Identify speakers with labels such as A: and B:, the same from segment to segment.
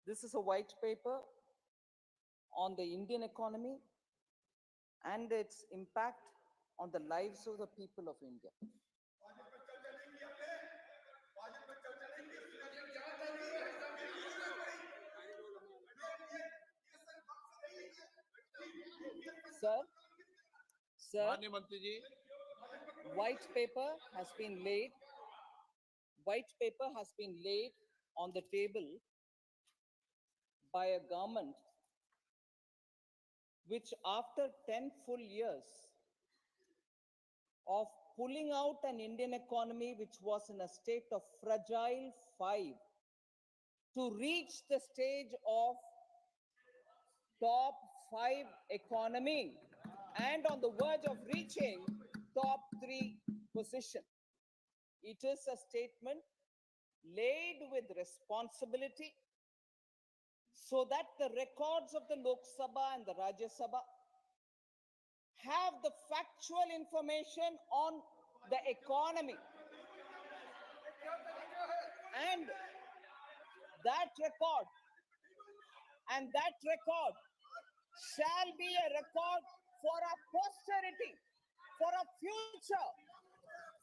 A: This is a white paper on the Indian economy and its impact on the lives of the people of India. Sir, sir,
B: माननीय मंत्री जी,
A: white paper has been laid on the table by a government which, after 10 full years of pulling out an Indian economy which was in a state of fragile 5 to reach the stage of top 5 economy and on the verge of reaching top 3 position. It is a statement laid with responsibility so that the records of the Lok Sabha and the Rajya Sabha have the factual information on the economy. And that record shall be a record for our posterity, for our future,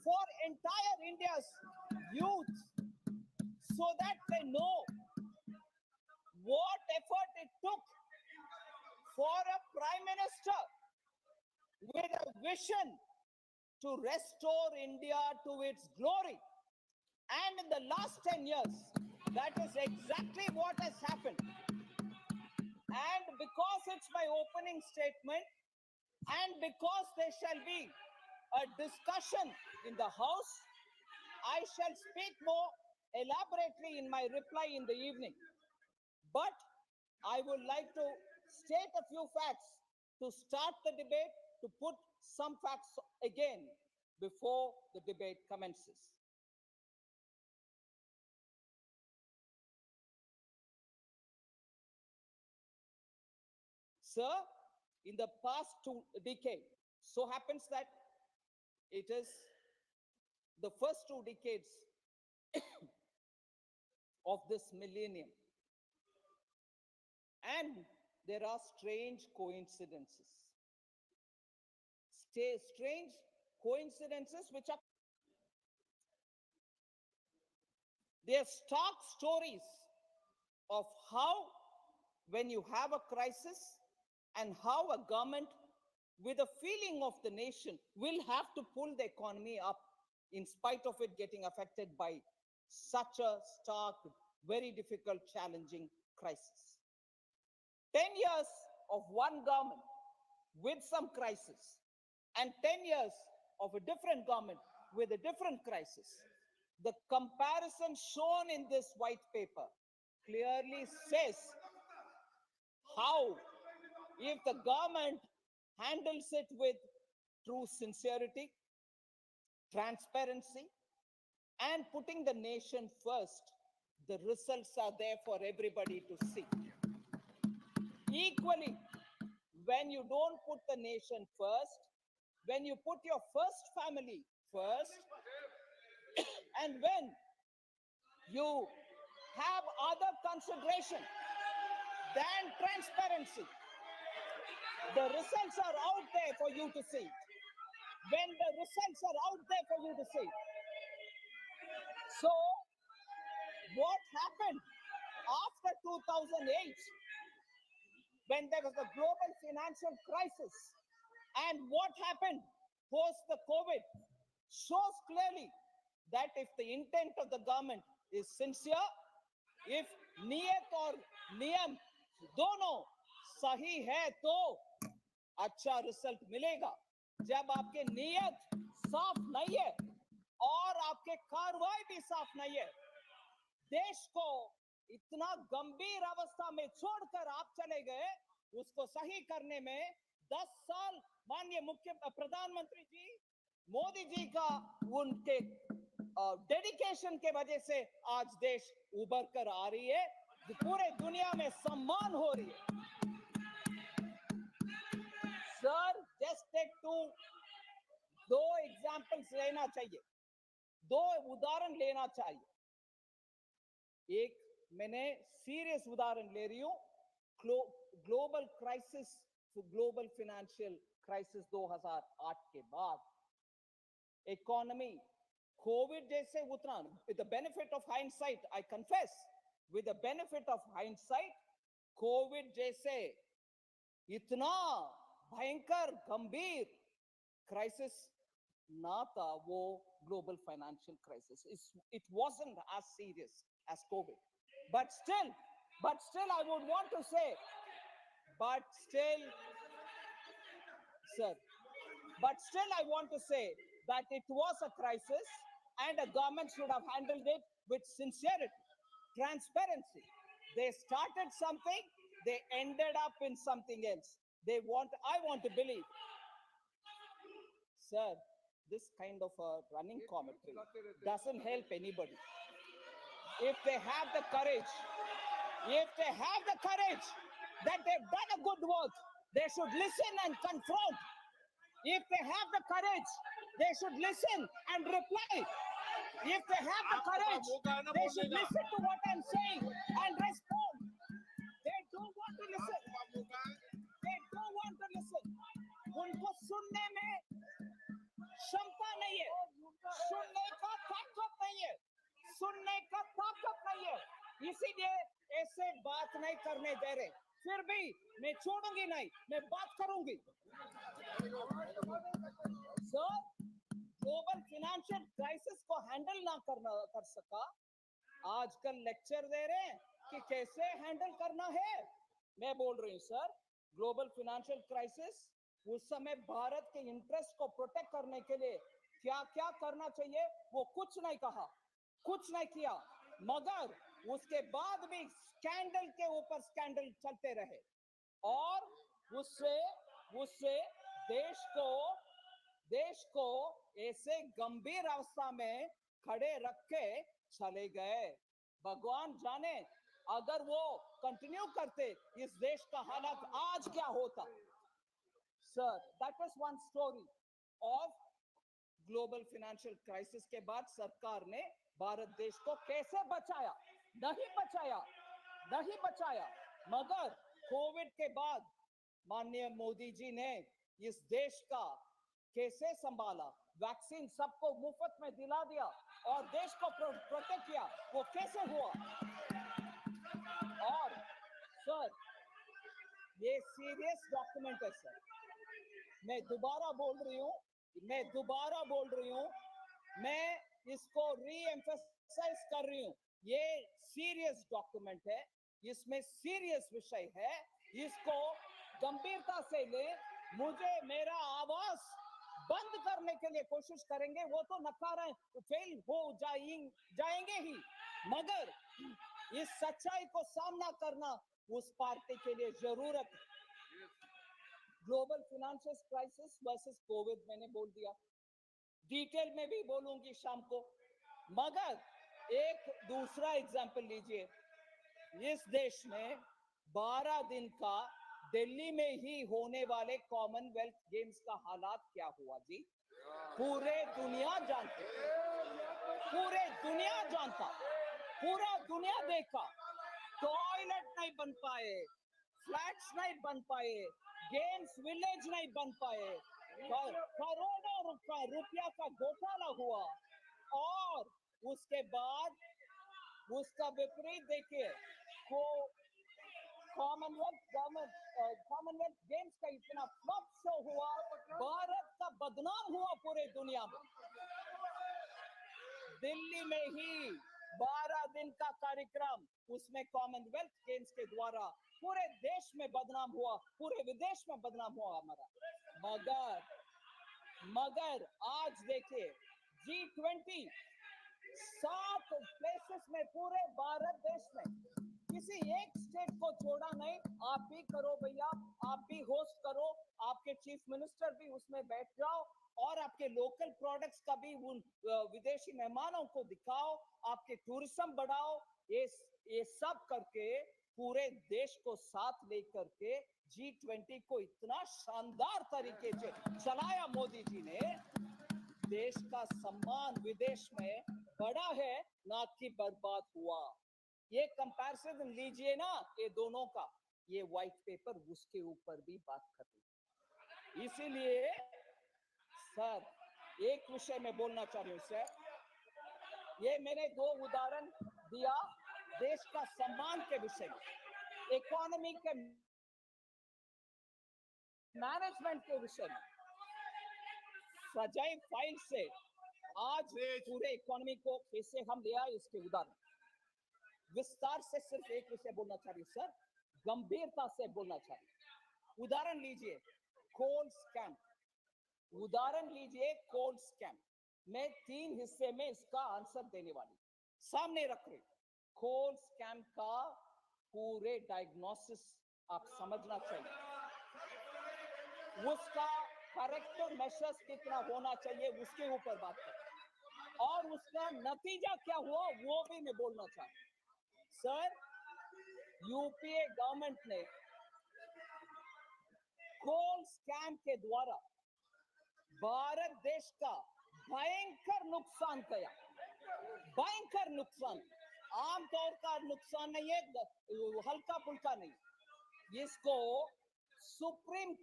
A: for entire India's youth, so that they know what effort it took for a prime minister with a vision to restore India to its glory. And in the last 10 years, that is exactly what has happened. And because it's my opening statement, and because there shall be a discussion in the House, I shall speak more elaborately in my reply in the evening. But I would like to state a few facts to start the debate, to put some facts again before the debate commences. Sir, in the past 2 decades, so happens that it is the first 2 decades of this millennium. And there are strange coincidences. Strange coincidences which are, they're stark stories of how, when you have a crisis, and how a government with a feeling of the nation will have to pull the economy up in spite of it getting affected by such a stark, very difficult, challenging crisis. 10 years of one government with some crisis and 10 years of a different government with a different crisis. The comparison shown in this white paper clearly says how, if the government handles it with true sincerity, transparency, and putting the nation first, the results are there for everybody to see. Equally, when you don't put the nation first, when you put your first family first, and when you have other consideration than transparency, the results are out there for you to see. When the results are out there for you to see. So, what happened after 2008, when there was a global financial crisis, and what happened post the COVID, shows clearly that if the intent of the government is sincere, if niyat और नियम दोनों सही है तो अच्छा result मिलेगा. जब आपके नियत साफ नहीं है और आपके कार्रवाई भी साफ नहीं है, देश को इतना गंभीर अवस्था में छोड़कर आप चले गए, उसको सही करने में 10 साल माननीय मुख्य प्रधानमंत्री जी मोदी जी का उनके डेडिकेशन के वजह से आज देश उभर कर आ रही है, पूरे दुनिया में सम्मान हो रही है. सर, जस्ट टेक दो एग्जांपल्स लेना चाहिए, 2 उदाहरण लेना चाहिए. एक मैंने सीरियस उदाहरण ले रही हूं, global crisis, global financial crisis 2008 के बाद इकोनॉमी कोविड जैसे उतना, with the benefit of hindsight, I confess, with the benefit of hindsight, Covid जैसे इतना भयंकर गंभीर क्राइसिस ना था वो global financial crisis. It wasn't as serious as COVID. But still, I would want to say, but still, sir, but still, I want to say that it was a crisis and a government should have handled it with sincerity, transparency. They started something, they ended up in something else. I want to believe, sir, this kind of a running commentary doesn't help anybody. If they have the courage that they've done a good work, they should listen and confront. If they have the courage, they should listen and reply. If they have the courage, they should listen to what I'm saying and respond. They don't want to listen. They don't want to listen. उनको सुनने में क्षमता नहीं है, सुनने का ताकत नहीं है, सुनने का ताकत नहीं है, इसीलिए ऐसे बात नहीं करने दे रहे. फिर भी मैं छोड़ूंगी नहीं, मैं बात करूंगी. सर, ग्लोबल फाइनेंशियल क्राइसिस को हैंडल ना कर सका, आजकल लेक्चर दे रहे हैं कि कैसे हैंडल करना है. मैं बोल रही हूं सर, ग्लोबल फाइनेंशियल क्राइसिस उस समय भारत के इंटरेस्ट को प्रोटेक्ट करने के लिए क्या क्या करना चाहिए वो कुछ नहीं कहा, कुछ नहीं किया, मगर उसके बाद भी स्कैंडल के ऊपर स्कैंडल चलते रहे और उससे देश को ऐसे गंभीर अवस्था में खड़े रख के चले गए. भगवान जाने अगर वो कंटिन्यू करते इस देश का हालत आज क्या होता. Sir, that was one story of global financial crisis के बाद सरकार ने भारत देश को कैसे बचाया. नहीं बचाया, मगर कोविड के बाद माननीय मोदी जी ने इस देश का कैसे संभाला, वैक्सीन सबको मुफ्त में दिला दिया और देश को प्रोटेक्ट किया, वो कैसे हुआ. और सर, ये सीरियस डॉक्यूमेंट है सर, मैं दोबारा बोल रही हूं, मैं इसको री-एम्फसाइज कर रही हूं, ये सीरियस डॉक्यूमेंट है, इसमें सीरियस विषय है, इसको गंभीरता से ले. मुझे मेरा आवाज बंद करने के लिए कोशिश करेंगे वो तो नकारा फेल हो जाएंगे ही, मगर इस सच्चाई को सामना करना उस पार्टी के लिए जरूरत है. Global financial crisis versus Covid मैंने बोल दिया, डिटेल में भी बोलूंगी शाम को, मगर एक दूसरा एग्जांपल लीजिए. इस देश में 12 दिन का दिल्ली में ही होने वाले कॉमनवेल्थ गेम्स का हालात क्या हुआ जी, पूरे दुनिया जानता, पूरा दुनिया देखा. टॉयलेट नहीं बन पाए, फ्लैट्स नहीं बन पाए, गेम्स विलेज नहीं बन पाए, करोड़ों रुपया का घोटाला हुआ और उसके बाद उसका विपरीत देखिए, वो कॉमनवेल्थ गेम्स का इतना फ्लॉप शो हुआ, भारत का बदनाम हुआ पूरे दुनिया में. दिल्ली में ही 12 दिन का कार्यक्रम, उसमें कॉमनवेल्थ गेम्स के द्वारा पूरे देश में बदनाम हुआ, पूरे विदेश में बदनाम हुआ हमारा. मगर आज देखिए G20 7 प्लेसेस में पूरे भारत देश में, किसी एक स्टेट को छोड़ा नहीं. आप भी करो भैया, आप भी होस्ट करो, आपके चीफ मिनिस्टर भी उसमें बैठ जाओ और आपके लोकल प्रोडक्ट्स का भी उन विदेशी मेहमानों को दिखाओ, आपके टूरिज्म बढ़ाओ. ये सब करके पूरे देश को साथ लेकर के G20 को इतना शानदार तरीके से चलाया मोदी जी ने. देश का सम्मान विदेश में बढ़ा है, ना कि बर्बाद हुआ. ये कंपैरिजन लीजिए ना, ये दोनों का, ये व्हाइट पेपर उसके ऊपर भी बात कर रही है। इसीलिए सर, एक विषय में बोलना चाह रही हूं सर, ये मैंने दो उदाहरण दिया देश का सम्मान के विषय में, इकोनॉमी के मैनेजमेंट के विषय में। सजाई फाइल से आज पूरे इकोनॉमी को कैसे हम ले आए, इसके उदाहरण विस्तार से सिर्फ एक विषय बोलना चाह रही हूं सर, गंभीरता से बोलना चाह रही हूं। उदाहरण लीजिए कोल स्कैम, उदाहरण लीजिए कोल स्कैम। मैं 3 हिस्से में इसका आंसर देने वाली सामने रख रही। कोल स्कैम का पूरे डायग्नोसिस आप समझना चाहिए, उसका करेक्टिव मेजर्स कितना होना चाहिए उसके ऊपर बात करें, और उसका नतीजा क्या हुआ वो भी मैं बोलना चाहता हूं। सर, यूपीए गवर्नमेंट ने कोल स्कैम के द्वारा भारत देश का भयंकर नुकसान किया, भयंकर नुकसान, आमतौर का नुकसान नहीं है, हल्का फुल्का नहीं। इसको सुप्रीम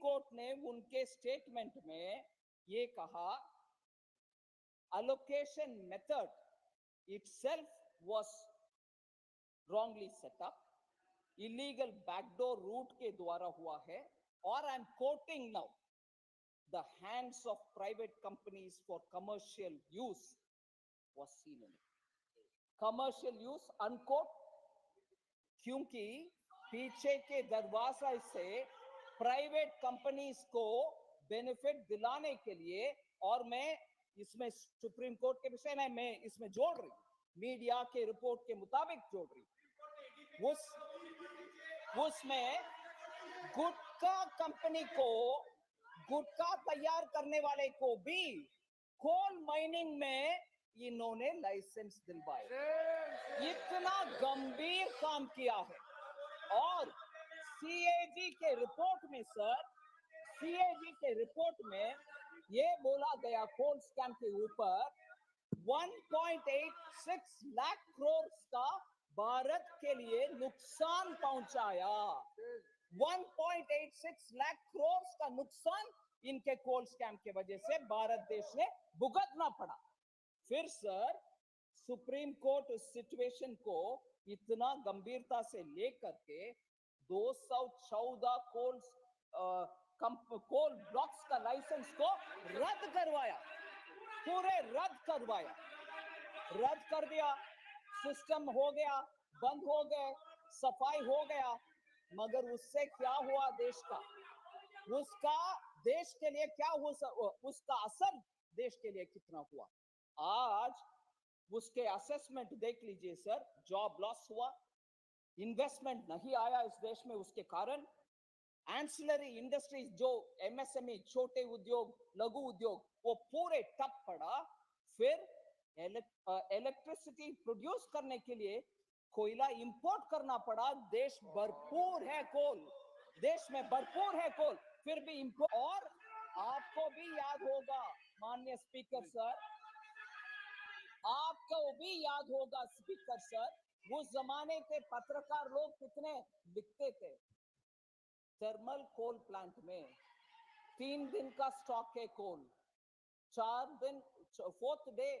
A: कोर्ट ने उनके स्टेटमेंट में ये कहा, allocation method itself was wrongly set up, illegal backdoor route के द्वारा हुआ है, और I'm quoting now, the hands of private companies for commercial use was seen in it. Commercial use unquote, क्योंकि पीछे के दरवाजे से प्राइवेट कंपनीज को बेनिफिट दिलाने के लिए, और मैं इसमें सुप्रीम कोर्ट के विषय में मैं इसमें जोड़ रही, मीडिया के रिपोर्ट के मुताबिक जोड़ रही, उसमें गुटखा कंपनी को, गुटखा तैयार करने वाले को भी कोल माइनिंग में इन्होंने लाइसेंस दिलवाए। इतना गंभीर काम किया है। और सीएजी के रिपोर्ट में सर, सीएजी के रिपोर्ट में ये बोला गया कोल स्कैम के ऊपर 1.86 लाख करोड़ का भारत के लिए नुकसान पहुंचाया। 1.86 लाख करोड़ का नुकसान इनके कोल स्कैम के वजह से भारत देश ने भुगतना पड़ा। फिर सर, सुप्रीम कोर्ट उस सिचुएशन को इतना गंभीरता से लेकर के 214 कोल ब्लॉक्स का लाइसेंस को रद्द करवाया, पूरे रद्द करवाया, रद्द कर दिया। सिस्टम हो गया, बंद हो गए, सफाई हो गया। मगर उससे क्या हुआ देश का, उसका देश के लिए क्या हुआ, उसका असर देश के लिए कितना हुआ? आज उसके असेसमेंट देख लीजिए सर, जॉब लॉस हुआ, इन्वेस्टमेंट नहीं आया इस देश में, उसके कारण एंसिलरी इंडस्ट्रीज जो एमएसएमई, छोटे उद्योग, लघु उद्योग, वो पूरे ठप पड़ा। फिर इलेक्ट्रिसिटी प्रोड्यूस करने के लिए कोयला इंपोर्ट करना पड़ा। देश भरपूर है कोल, देश में भरपूर है कोल, फिर भी इंपोर्ट। और आपको भी याद होगा माननीय स्पीकर सर, आपको भी याद होगा स्पीकर सर, उस जमाने के पत्रकार लोग कितने लिखते थे, थर्मल कोल प्लांट में 3 दिन का स्टॉक है कोल, 4 दिन, 4th डे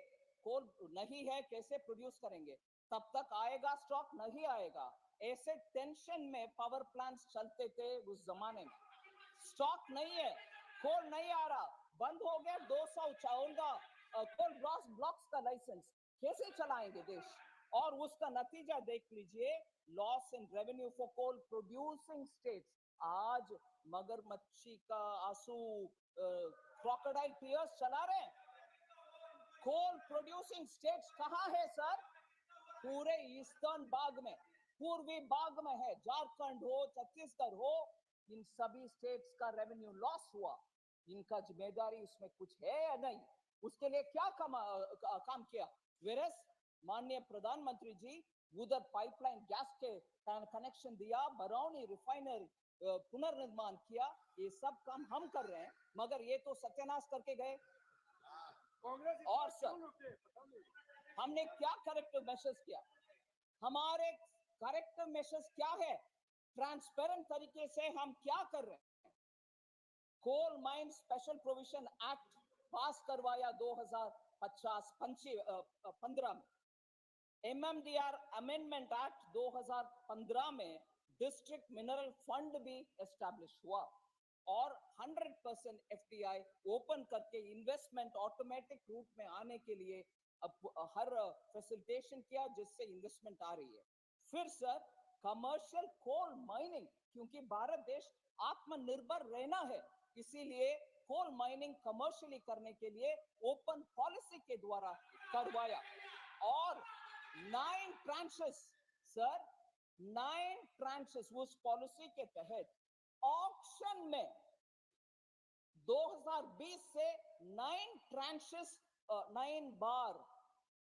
A: कोल नहीं है, कैसे प्रोड्यूस करेंगे? तब तक आएगा स्टॉक, नहीं आएगा। ऐसे टेंशन में पावर प्लांट्स चलते थे उस जमाने में। स्टॉक नहीं है, कोल नहीं आ रहा, बंद हो गया 214 कोल ब्लॉक्स का लाइसेंस, कैसे चलाएंगे देश? और उसका नतीजा देख लीजिए, loss in revenue for coal producing states. आज मगरमच्छी का आंसू, क्रोकोडाइल टीयर्स चला रहे हैं। कोल प्रोड्यूसिंग स्टेट्स कहां है सर? पूरे ईस्टर्न भाग में, पूर्वी भाग में है, झारखंड हो, छत्तीसगढ़ हो, इन सभी स्टेट्स का रेवेन्यू लॉस हुआ। इनका जिम्मेदारी इसमें कुछ है या नहीं? उसके लिए क्या काम किया? वेरस माननीय प्रधानमंत्री जी उधर पाइपलाइन गैस के कनेक्शन दिया, बरौनी रिफाइनरी पुनर्निर्माण किया, ये सब काम हम कर रहे हैं, मगर ये तो सत्यानाश करके गए। और सर, हमने क्या करेक्टिव मेजर्स किया? हमारे करेक्टिव मेजर्स क्या है? ट्रांसपेरेंट तरीके से हम क्या कर रहे हैं? Coal mine special provision act pass करवाया 2015 में। एमएमडीआर अमेंडमेंट एक्ट 2015 में डिस्ट्रिक्ट मिनरल फंड भी एस्टैब्लिश हुआ और 100% एफडीआई ओपन करके इन्वेस्टमेंट ऑटोमेटिक रूट में आने के लिए अब हर फैसिलिटेशन किया, जिससे इन्वेस्टमेंट आ रही है। फिर सर कमर्शियल कोल माइनिंग, क्योंकि भारत देश आत्मनिर्भर रहना है, इसीलिए कोल माइनिंग कमर्शियली करने के लिए ओपन पॉलिसी के द्वारा करवाया और 9 ट्रांचेस सर, 9 ट्रांचेस उस पॉलिसी के तहत ऑक्शन में 2020 से 9 ट्रांचेस 9 बार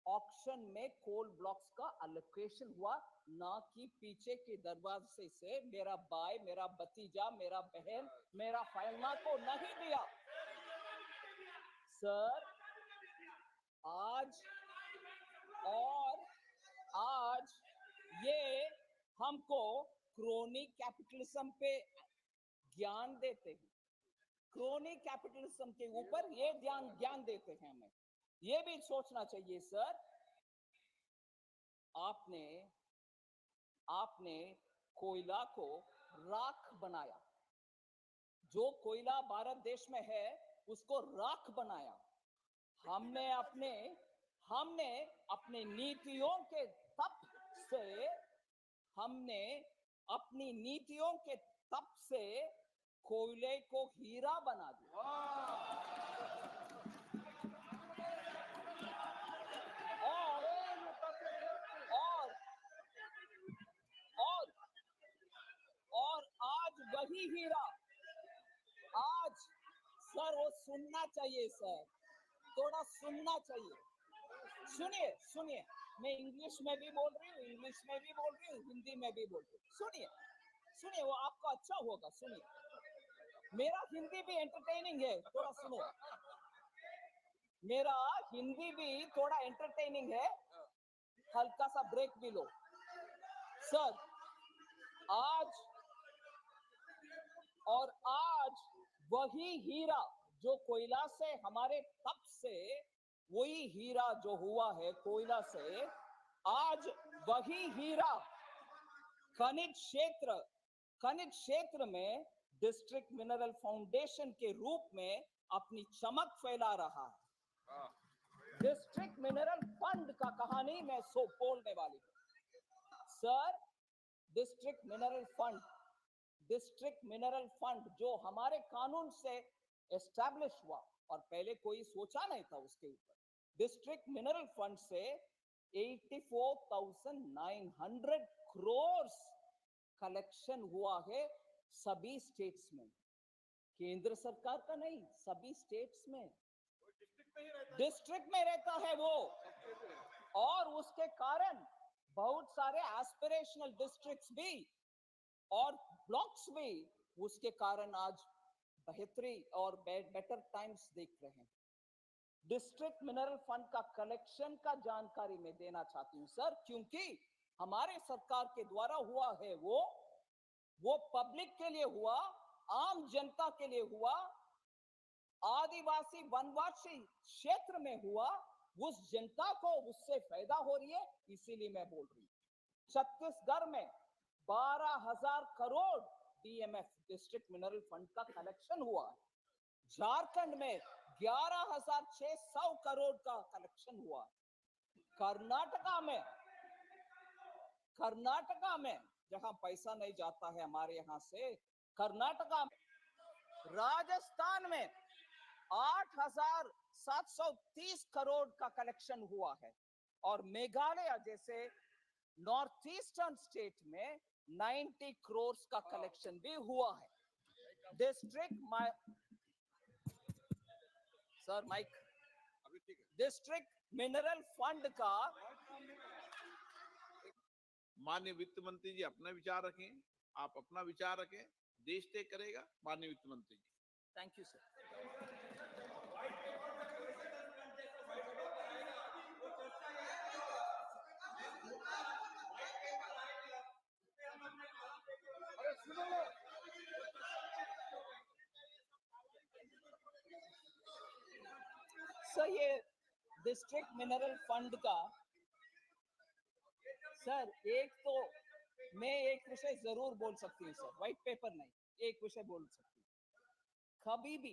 A: ऑक्शन में कोल ब्लॉक्स का अलोकेशन हुआ, ना कि पीछे के दरवाजे से मेरा भाई, मेरा भतीजा, मेरा बहन, मेरा फैलना को नहीं दिया। सर आज ये हमको क्रोनी कैपिटलिज्म पे ज्ञान देते हैं, क्रोनी कैपिटलिज्म के ऊपर ये ज्ञान देते हैं। हमें ये भी सोचना चाहिए सर, आपने कोयला को राख बनाया, जो कोयला भारत देश में है उसको राख बनाया। हमने अपने नीतियों के तप से कोयले को हीरा बना दिया। और आज वही हीरा, आज सर वो सुनना चाहिए सर, थोड़ा सुनना चाहिए। सुनिए, मैं इंग्लिश में भी बोल रही हूँ, हिंदी में भी बोल रही हूँ। सुनिए, वो आपको अच्छा होगा। सुनिए, मेरा हिंदी भी एंटरटेनिंग है, थोड़ा सुनो। मेरा हिंदी भी थोड़ा एंटरटेनिंग है, हल्का सा ब्रेक भी लो। सर आज वही हीरा जो कोयला से, हमारे तप से वही हीरा जो हुआ है कोयला से, आज वही हीरा खनिज क्षेत्र में डिस्ट्रिक्ट मिनरल फाउंडेशन के रूप में अपनी चमक फैला रहा है। डिस्ट्रिक्ट मिनरल फंड का कहानी मैं बोलने वाली हूँ सर। डिस्ट्रिक्ट मिनरल फंड जो हमारे कानून से एस्टैब्लिश हुआ और पहले कोई सोचा नहीं था उसके ऊपर। डिस्ट्रिक्ट मिनरल फंड से 84,900 करोड़ कलेक्शन हुआ है सभी स्टेट्स में, केंद्र सरकार का नहीं, सभी स्टेट्स में। डिस्ट्रिक्ट में रहता है वो, और उसके कारण बहुत सारे एस्पिरेशनल डिस्ट्रिक्ट्स भी और ब्लॉक्स भी उसके कारण आज बेहतरी और बेटर टाइम्स देख रहे हैं। डिस्ट्रिक्ट मिनरल फंड का कलेक्शन का जानकारी मैं देना चाहती हूँ सर, क्योंकि हमारे सरकार के द्वारा हुआ है वो पब्लिक के लिए हुआ, आम जनता के लिए हुआ, आदिवासी वनवासी क्षेत्र में हुआ, उस जनता को उससे फायदा हो रही है, इसीलिए मैं बोल रही हूँ। छत्तीसगढ़ में 12,000 crore DMF district mineral fund का कलेक्शन हुआ है। झारखंड में 11,600 करोड़ का कलेक्शन हुआ। कर्नाटका में जहां पैसा नहीं जाता है हमारे यहां से, कर्नाटका में, राजस्थान में 8,730 करोड़ का कलेक्शन हुआ है, और मेघालय जैसे नॉर्थ ईस्टर्न स्टेट में 90 करोड़ का कलेक्शन भी हुआ है। डिस्ट्रिक्ट मिनरल फंड का
B: माननीय वित्त मंत्री जी अपना विचार रखें, आप अपना विचार रखें, देश तय करेगा। माननीय वित्त मंत्री जी।
A: Thank you sir. सर ये डिस्ट्रिक्ट मिनरल फंड का सर एक तो मैं एक विषय जरूर बोल सकती हूँ सर, व्हाइट पेपर नहीं, एक विषय बोल सकती हूँ। कभी भी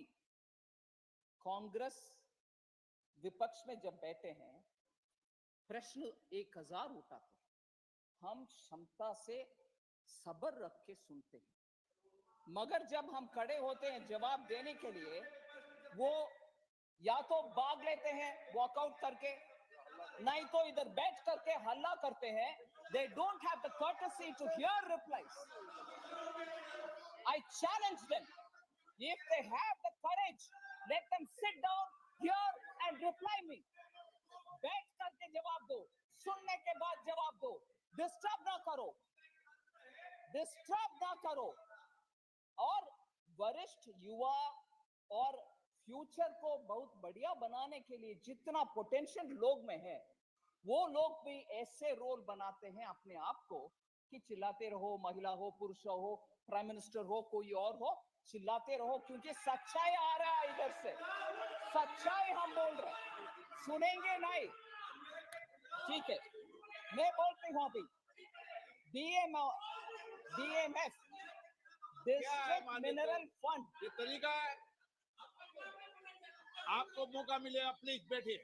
A: कांग्रेस विपक्ष में जब बैठे हैं, प्रश्न 1000 उठाते हैं, हम क्षमता से सब्र रख के सुनते हैं, मगर जब हम खड़े होते हैं जवाब देने के लिए, वो या तो भाग लेते हैं वॉकआउट करके, नहीं तो इधर बैठ करके हल्ला करते हैं. They don't have the courtesy to hear replies. I challenge them. If they have the courage, let them sit down here and reply me. बैठ करके जवाब दो, सुनने के बाद जवाब दो, डिस्टर्ब ना करो, डिस्टर्ब ना करो. और वरिष्ठ युवा और फ्यूचर को बहुत बढ़िया बनाने के लिए जितना पोटेंशियल लोग में है, वो लोग भी ऐसे रोल बनाते हैं अपने आप को कि चिल्लाते रहो, महिला हो, पुरुष हो, प्राइम मिनिस्टर हो, कोई और हो, चिल्लाते रहो, क्योंकि सच्चाई आ रहा है इधर से, सच्चाई हम बोल रहे हैं, सुनेंगे नहीं. ठीक है, मैं बोलती हूँ अभी DMF, डिस्ट्रिक्ट मिनरल फंड.
B: ये तरीका है. आपको मौका मिलेगा, प्लीज बैठिए,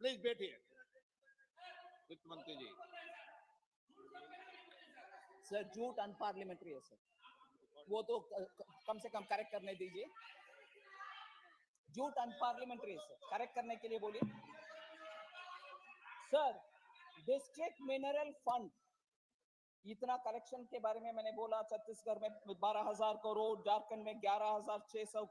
B: प्लीज बैठिए. वित्त मंत्री जी.
A: सर झूठ अनपार्लियामेंट्री है सर, वो तो कम से कम करेक्ट करने दीजिए. झूठ अनपार्लियामेंट्री है सर, करेक्ट करने के लिए बोलिए. सर डिस्ट्रिक्ट मिनरल फंड, इतना कलेक्शन के बारे में मैंने बोला. छत्तीसगढ़ में 12,000 करोड़, झारखंड में 11,600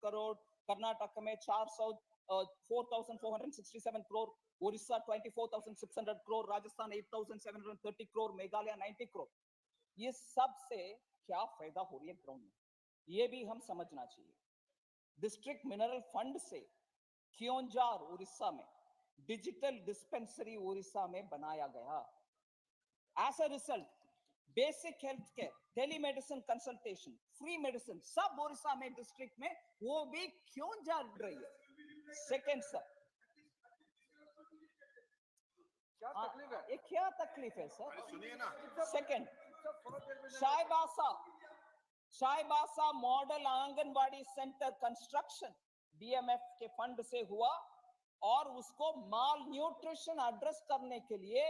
A: करोड़, कर्नाटक में 4,467 करोड़, उड़ीसा 24,600 करोड़, राजस्थान 8,730 करोड़, मेघालय 90 करोड़. ये सब से क्या फायदा हो रही है ग्राउंड में, ये भी हम समझना चाहिए. डिस्ट्रिक्ट मिनरल फंड से क्योंझार उड़ीसा में, डिजिटल डिस्पेंसरी उड़ीसा में बनाया गया. As a result basic health care, telemedicine consultation, free medicine सब उड़ीसा में डिस्ट्रिक्ट में, वो भी क्योंझार रही है. सेकेंड सर,
B: क्या तकलीफ है?
A: ये क्या तकलीफ है सर?
B: सुनिए ना.
A: Second, Chaibasa model anganwadi centre construction DMF के फंड से हुआ, और उसको माल न्यूट्रिशन एड्रेस करने के लिए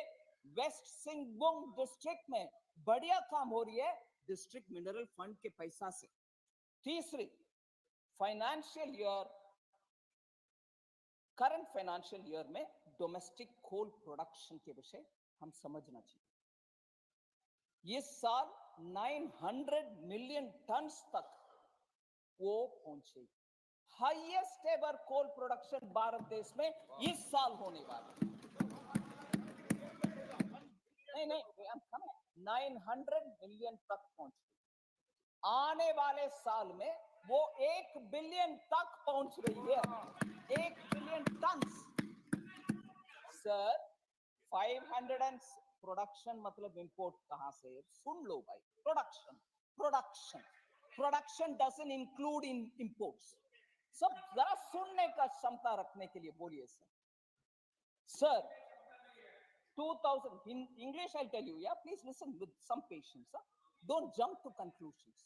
A: वेस्ट सिंहभूम डिस्ट्रिक्ट में बढ़िया काम हो रही है डिस्ट्रिक्ट मिनरल फंड के पैसा से. तीसरी, financial year, current financial year में डोमेस्टिक कोल प्रोडक्शन के विषय हम समझना चाहिए. इस साल 900 मिलियन टन्स तक वो पहुंचे. Highest ever coal production Bharat देश में इस साल होने वाला. नहीं 900 मिलियन तक पहुंच गई. आने वाले साल में वो 1 बिलियन तक पहुंच रही है. 1 बिलियन टन. सर 500 प्रोडक्शन मतलब इंपोर्ट कहां से? सुन लो भाई, production doesn't include in imports. सब जरा सुनने का क्षमता रखने के लिए बोलिए sir. Sir 2000 in English I'll tell you, yeah, please listen with some patience, sir. Don't jump to conclusions.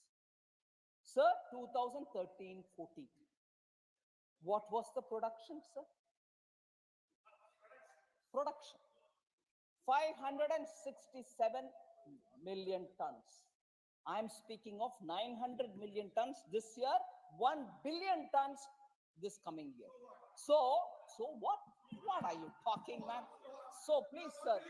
A: Sir, 2013-14, what was the production, sir? Production 567 million tons. I am speaking of 900 million tons this year, 1 billion tons this coming year. So what are you talking, man? So please sir,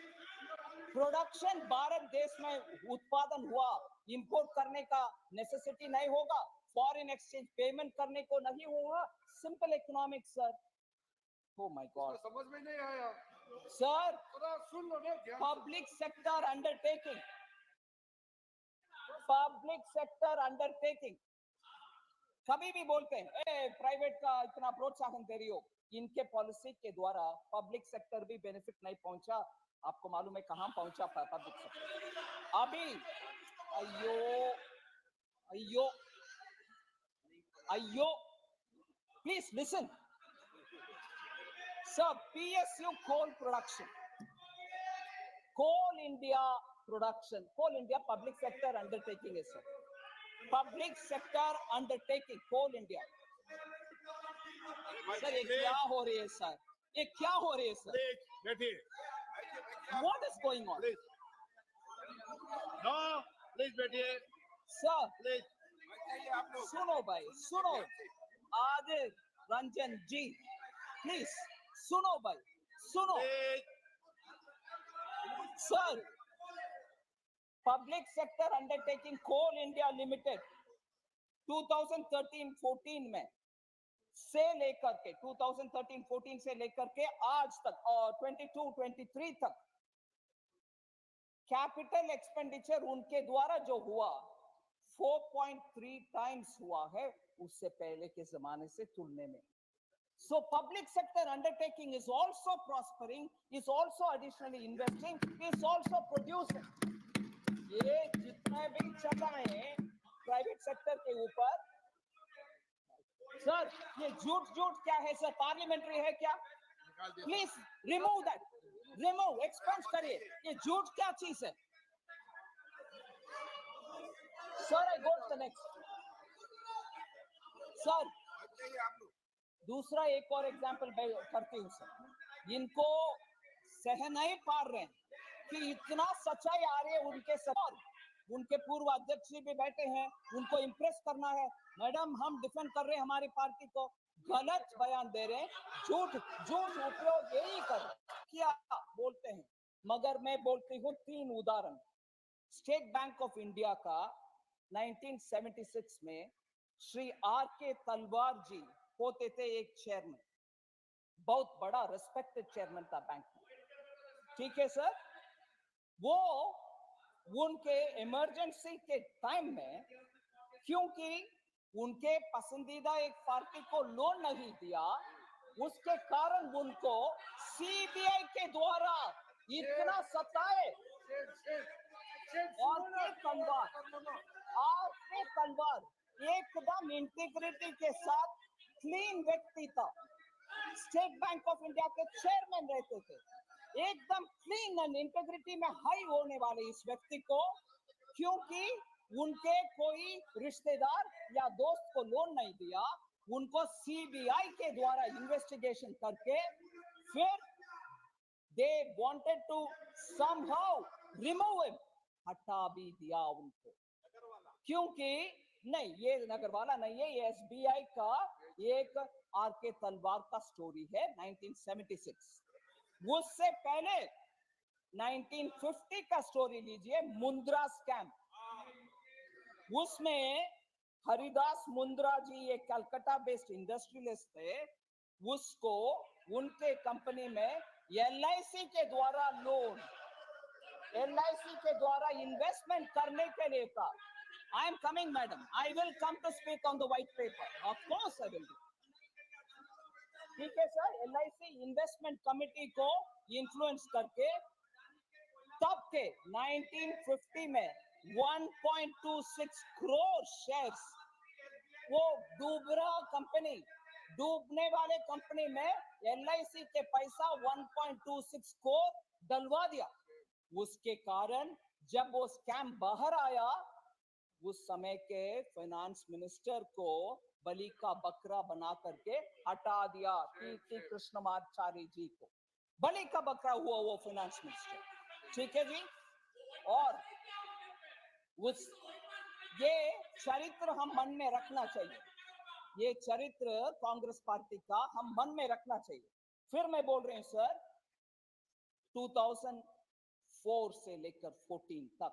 A: production Bharat देश में उत्पादन हुआ, import करने का necessity नहीं होगा, foreign exchange payment करने को नहीं होगा. Simple economics sir. Oh my God,
B: समझ में नहीं आया
A: सर.
B: सुन लो ना.
A: पब्लिक सेक्टर अंडरटेकिंग कभी भी बोलते हैं प्राइवेट का इतना प्रोत्साहन दे रही हो. इनके पॉलिसी के द्वारा पब्लिक सेक्टर भी बेनिफिट नहीं पहुंचा. आपको मालूम है कहां पहुंचा पब्लिक सेक्टर अभी? अयो Please listen. Sir, PSU coal production. Coal India production. Coal India public sector undertaking is, sir. Public sector undertaking, Coal India. Sir ये क्या हो रही है सर? ये क्या हो रही है सर?
B: बैठिए.
A: What is going on?
B: Please. No, please बैठिए.
A: Sir,
B: Please.
A: सुनो भाई, सुनो. आदिर रंजन जी, please, सुनो भाई, सुनो. Sir, public sector undertaking Coal India Limited 2013-14 में से लेकर के 2013-14 से लेकर के आज तक और 22-23 तक कैपिटल एक्सपेंडिचर उनके द्वारा जो हुआ 4.3 टाइम्स हुआ है उससे पहले के जमाने से तुलने में. So public sector undertaking is also prospering, is also additionally investing, is also producing. ये जितने भी चल रहे हैं प्राइवेट सेक्टर के ऊपर, सर ये झूठ क्या है सर? पार्लियामेंट्री है क्या? Please remove that, remove, expense करिए. ये झूठ क्या चीज है? Sir I go to the next. Sir दूसरा एक और एग्जांपल करती हूँ सर. इनको सह नहीं पा रहे हैं कि इतना सच्चाई आ रही है उनके सर. उनके पूर्व अध्यक्ष भी बैठे हैं, उनको इंप्रेस करना है. मैडम हम डिफेंड कर रहे हैं हमारी पार्टी को, गलत बयान दे रहे हैं, झूठ उपयोग यही कर क्या बोलते हैं. मगर मैं बोलती हूँ 3 उदाहरण. स्टेट बैंक ऑफ इंडिया का 1976 में श्री R.K. तलवार जी होते थे एक चेयरमैन, बहुत बड़ा रेस्पेक्टेड चेयरमैन था बैंक में. ठीक है सर. वो उनके इमरजेंसी के टाइम में क्योंकि उनके पसंदीदा एक पार्टी को लोन नहीं दिया, उसके कारण उनको सीबीआई के द्वारा इतना सताए. और तलवार एकदम इंटीग्रिटी के साथ क्लीन व्यक्ति था. स्टेट बैंक ऑफ इंडिया के चेयरमैन रहते थे. एकदम क्लीन एंड इंटीग्रिटी में हाई होने वाले इस व्यक्ति को क्योंकि उनके कोई रिश्तेदार या दोस्त को लोन नहीं दिया, उनको सीबीआई के द्वारा इन्वेस्टिगेशन करके फिर they wanted to somehow remove him, हटा भी दिया उनको. क्योंकि नहीं, ये नगरवाला नहीं है, ये एसबीआई का एक R.K. तलवार का स्टोरी है 1976. उससे पहले 1950 का स्टोरी लीजिए, मुंद्रा स्कैम. उसमें हरिदास मुंद्रा जी एक कलकत्ता बेस्ड इंडस्ट्रियलिस्ट थे. उसको उनके कंपनी में एलआईसी के द्वारा लोन, एलआईसी के द्वारा इन्वेस्टमेंट करने के लिए था. I am coming, madam. I will come to speak on the white paper. Of course, I will do. ठीक है सर. एलआईसी इन्वेस्टमेंट कमेटी को इन्फ्लुएंस करके तब के 1950 में 1.26 करोड़ शेयर्स वो डूबने वाले कंपनी में एलआईसी के पैसा 1.26 करोड़ डलवा दिया. उसके कारण जब वो स्कैम बाहर आया, उस समय के फाइनेंस मिनिस्टर को बलि का बकरा बना करके हटा दिया. टी कृष्णमाचारी जी को बलि का बकरा हुआ वो फाइनेंस मिनिस्टर. ठीक है जी. और ये चरित्र हम मन में रखना चाहिए. ये चरित्र कांग्रेस पार्टी का हम मन में रखना चाहिए. फिर मैं बोल रही हूं सर, 2004 से लेकर 14 तक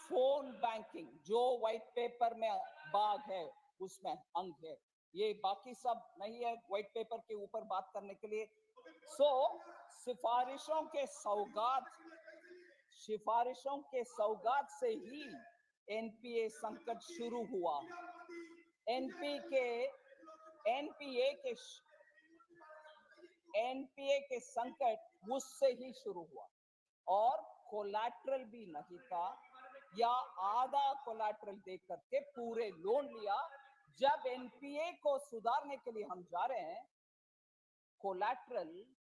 A: फोन बैंकिंग जो व्हाइट पेपर में भाग है उसमें अंग है. ये बाकी सब नहीं है व्हाइट पेपर के ऊपर बात करने के लिए. सिफारिशों के सौगात से ही एनपीए संकट शुरू हुआ. एनपीए के संकट उससे ही शुरू हुआ. और कोलैटरल भी नहीं था या आधा कोलैटरल देकर के पूरे लोन लिया, जब एनपीए को सुधारने के लिए हम जा रहे हैं, कोलैटरल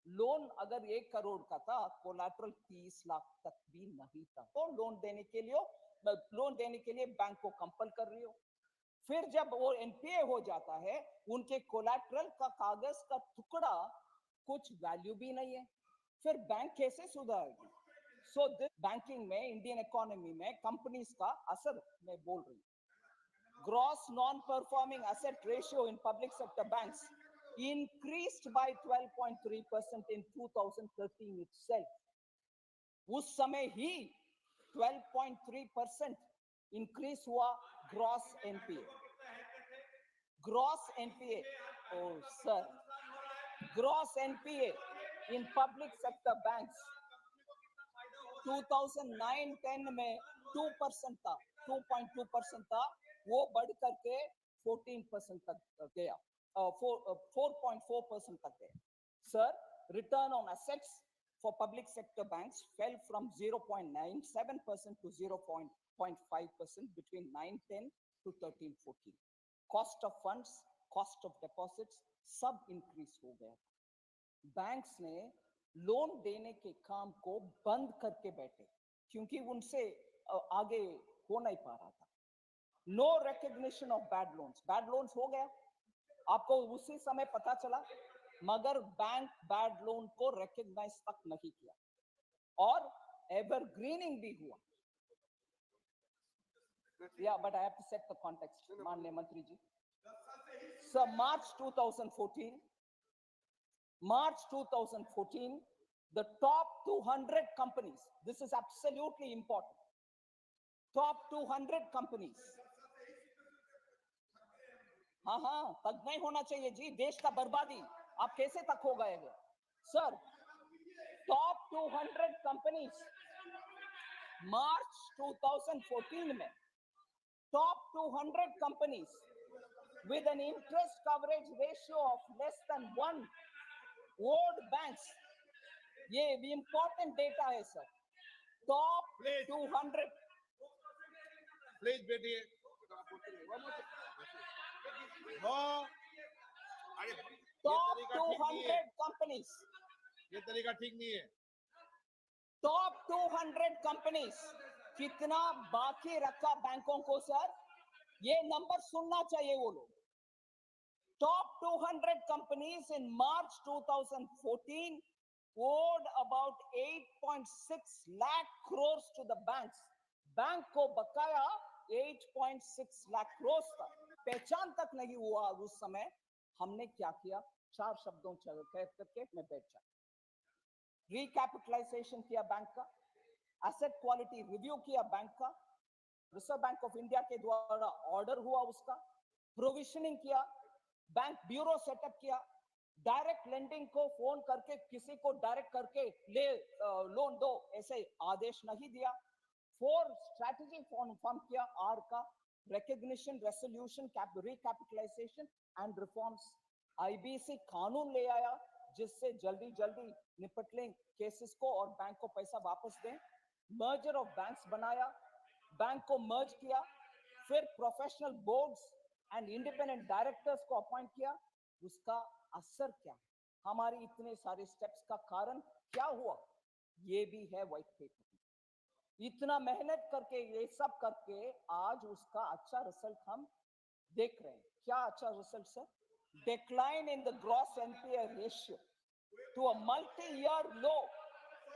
A: लोन अगर 1 करोड़ का था, कोलैटरल 30 लाख तक भी नहीं था, तो लोन देने के लिए बैंक को कंपल कर रही हो। फिर जब वो एनपीए हो जाता है, उनके कोलैटरल का कागज का टुकड़ा कुछ वैल्यू भी नहीं है, फिर बैंक कैसे सुधारेगी? सो दिस बैंकिंग में, इंडियन इकोनॉमी में कंपनीज का असर मैं बोल रही हूँ। Gross non performing asset ratio in public sector banks increased by 12.3% in 2013 itself. उस समय ही 12.3% इंक्रीज हुआ gross NPA. Gross NPA, oh sir, gross NPA in public sector banks 2009-10 में 2% था, 2.2% था, वो बढ़ करके 14% तक गया, 4.4% तक गया। Sir, return on assets for public sector banks fell from 0.97% to 0.5% between 9-10 to 13-14. Cost of funds, cost of deposits सब increase हो गया। बैंक्स ने लोन देने के काम को बंद करके बैठे, क्योंकि उनसे आगे हो नहीं पा रहा था। No recognition of bad loans हो गया, आपको उसी समय पता चला, मगर बैंक बैड लोन को रिकॉग्नाइज तक नहीं किया और एवरग्रीनिंग भी हुआ। Yeah, but I have to set the context, माननीय मंत्री जी। So March 2014, the top 200 companies, this is absolutely important, top 200 companies, हाँ, तक नहीं होना चाहिए जी, देश का बर्बादी, आप कैसे तक हो गए हैं सर? टॉप 200 कंपनीज मार्च 2014 में, top 200 companies with an interest coverage ratio of less than 1 owed banks, ये भी important data है सर। top 200,
B: प्लीज बैठिए।
A: top 200 companies,
B: ये तरीका ठीक नहीं है।
A: top 200 companies कितना बाकी रखा बैंकों को सर? ये नंबर सुनना चाहिए वो लोग। Top 200 companies in March 2014 owed about 8.6 lakh crores to the banks. Bank को बकाया 8.6 लाख crores था। पहचान तक नहीं हुआ उस समय। हमने क्या किया? 4 शब्दों कह करके मैं बैठ जाता। रिकैपिटलाइजेशन किया बैंक का, एसेट क्वालिटी रिव्यू किया बैंक का, रिजर्व बैंक ऑफ इंडिया के द्वारा ऑर्डर हुआ उसका, प्रोविजनिंग किया, बैंक ब्यूरो सेटअप किया, डायरेक्ट लेंडिंग को फोन करके किसी को डायरेक्ट करके ले लोन दो ऐसे आदेश नहीं दिया। 4 स्ट्रैटेजी फॉर्म किया, आर का recognition, resolution, recapitalisation and reforms. IBC कानून ले आया जिससे जल्दी जल्दी निपट लें केसेस को और बैंक को पैसा वापस दें। मर्जर ऑफ बैंक्स बनाया, बैंक को मर्ज किया, फिर professional boards and independent directors को अपॉइंट किया। उसका असर क्या? हमारे इतने सारे स्टेप्स का कारण क्या हुआ? ये भी है व्हाइट पेपर में। इतना मेहनत करके, ये सब करके आज उसका अच्छा रिजल्ट हम देख रहे हैं। क्या अच्छा result sir? Decline in the gross NPA ratio to a multi-year low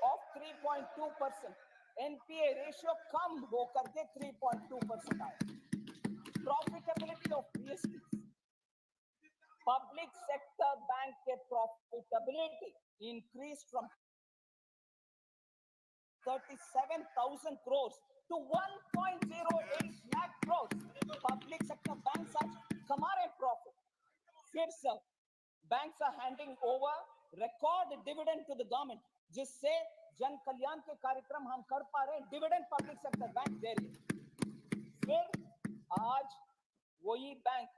A: of 3.2%। NPA ratio कम होकर के 3.2% आया। Profitability of PSB, public sector bank के profitability increase from 37,000 crores to 1.08 lakh crores। Public sector banks आज कमा रहे profit. फिर sir, banks are handing over record dividend to the government, जिससे जन कल्याण के कार्यक्रम हम कर पा रहे हैं। डिविडेंड पब्लिक सेक्टर बैंक दे रही है। फिर आज वही बैंक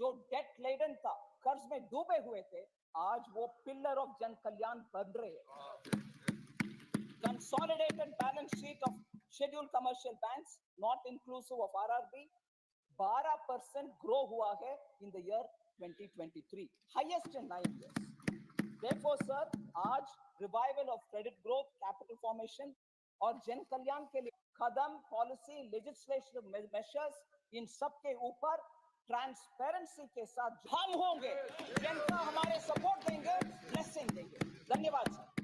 A: जो डेट लेडन था, कर्ज में डूबे हुए थे, आज वो पिलर ऑफ जन कल्याण बन रहे हैं। Consolidated balance sheet of scheduled commercial banks, not inclusive of RRB, 12% grow हुआ है in the year 2023, highest in 9 years. Therefore, sir, आज revival of credit growth, capital formation और जन कल्याण के लिए कदम, पॉलिसी, लेजिस्लेटिव मेजर्स, इन सब के ऊपर ट्रांसपेरेंसी के साथ हम होंगे, जनता हमारे सपोर्ट देंगे, ब्लेसिंग देंगे. धन्यवाद सर.